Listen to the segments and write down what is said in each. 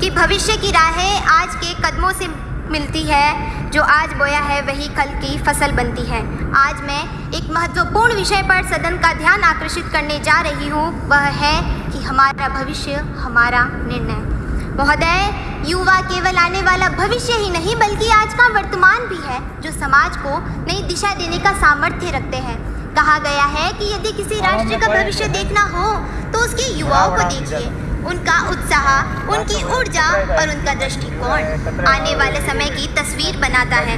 कि भविष्य की राहें आज के कदमों से मिलती है, जो आज बोया है वही कल की फसल बनती है। आज मैं एक महत्वपूर्ण विषय पर सदन का ध्यान आकर्षित करने जा रही हूँ, वह है कि हमारा भविष्य हमारा निर्णय। महोदय, युवा केवल आने वाला भविष्य ही नहीं बल्कि आज का वर्तमान भी है, जो समाज को नई दिशा देने का सामर्थ्य रखते हैं। कहा गया है कि यदि किसी राष्ट्र का भविष्य देखना हो तो उसके युवाओं को देखिए, उनका उत्साह, उनकी ऊर्जा और उनका दृष्टिकोण आने वाले समय की तस्वीर बनाता है।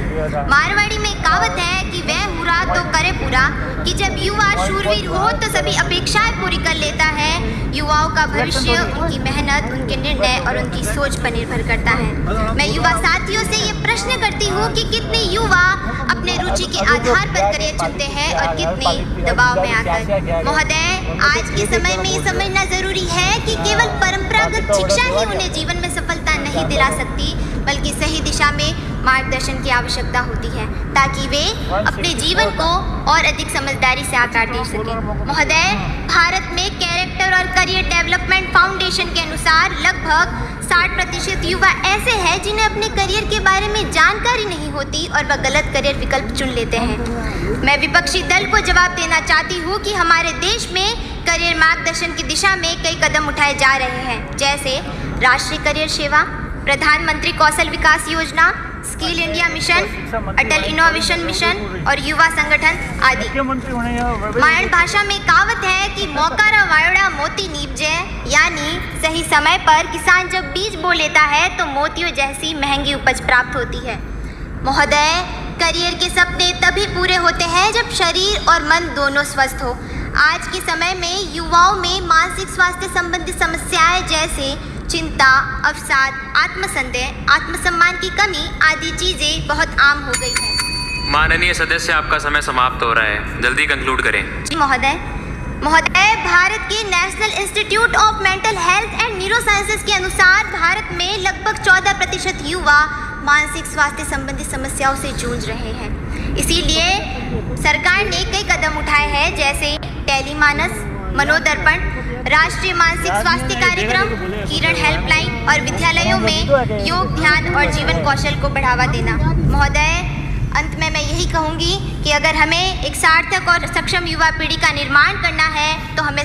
मारवाड़ी में कहावत है कि वह हुरा तो करे पूरा, कि जब युवा शूरवीर हो तो सभी अपेक्षाएं पूरी कर लेता है। युवाओं का भविष्य उनकी मेहनत, उनके निर्णय और उनकी सोच पर निर्भर करता है। मैं युवा साथियों से ये प्रश्न करती हूँ कि कितने युवा अपने रुचि के आधार पर करियर चुनते हैं और कितने दबाव में आकर। महोदय, आज के समय में ये समझना जरूरी है कि केवल परंपरागत शिक्षा ही उन्हें जीवन में सफलता नहीं दिला सकती, बल्कि सही दिशा में मार्गदर्शन की आवश्यकता होती है, ताकि वे अपने जीवन को और अधिक समझदारी से आकार दे सकें। महोदय, भारत में कैरेक्टर और करियर डेवलपमेंट फाउंडेशन के अनुसार लगभग 60% युवा ऐसे हैं जिन्हें अपने करियर के बारे में जानकारी नहीं होती और वह गलत करियर विकल्प चुन लेते हैं। मैं विपक्षी दल को जवाब देना चाहती हूँ कि हमारे देश में करियर मार्गदर्शन की दिशा में कई कदम उठाए जा रहे हैं, जैसे राष्ट्रीय करियर सेवा, प्रधानमंत्री कौशल विकास योजना, स्किल इंडिया मिशन, अटल इनोवेशन मिशन और युवा संगठन आदि। मायन भाषा में कहावत है कि मौकारा वायोड़ा मोती नीपजे, यानी सही समय पर किसान जब बीज बो लेता है तो मोतियों जैसी महंगी उपज प्राप्त होती है। महोदय, करियर के सपने तभी पूरे होते हैं जब शरीर और मन दोनों स्वस्थ हो। आज के समय में युवाओं में मानसिक स्वास्थ्य संबंधी समस्याएं जैसे चिंता, अवसाद, आत्मसंदेह, आत्मसम्मान की कमी आदि चीजें बहुत आम हो गई हैं। माननीय सदस्य, आपका समय समाप्त हो रहा है, जल्दी कंक्लूड करें। जी महोदय। महोदय, भारत के national institute of mental health and neuro sciences के अनुसार भारत में लगभग 14% युवा मानसिक स्वास्थ्य संबंधी समस्याओं से जूझ रहे हैं। इसीलिए सरकार ने कई कदम उठाए हैं, जैसे टेलीमानस, मनोदर्पण, राष्ट्रीय मानसिक स्वास्थ्य कार्यक्रम, किरण हेल्पलाइन और विद्यालयों में योग, ध्यान और जीवन कौशल को बढ़ावा देना। महोदय, अंत में मैं यही कहूँगी कि अगर हमें एक सार्थक और सक्षम युवा पीढ़ी का निर्माण करना है तो हमें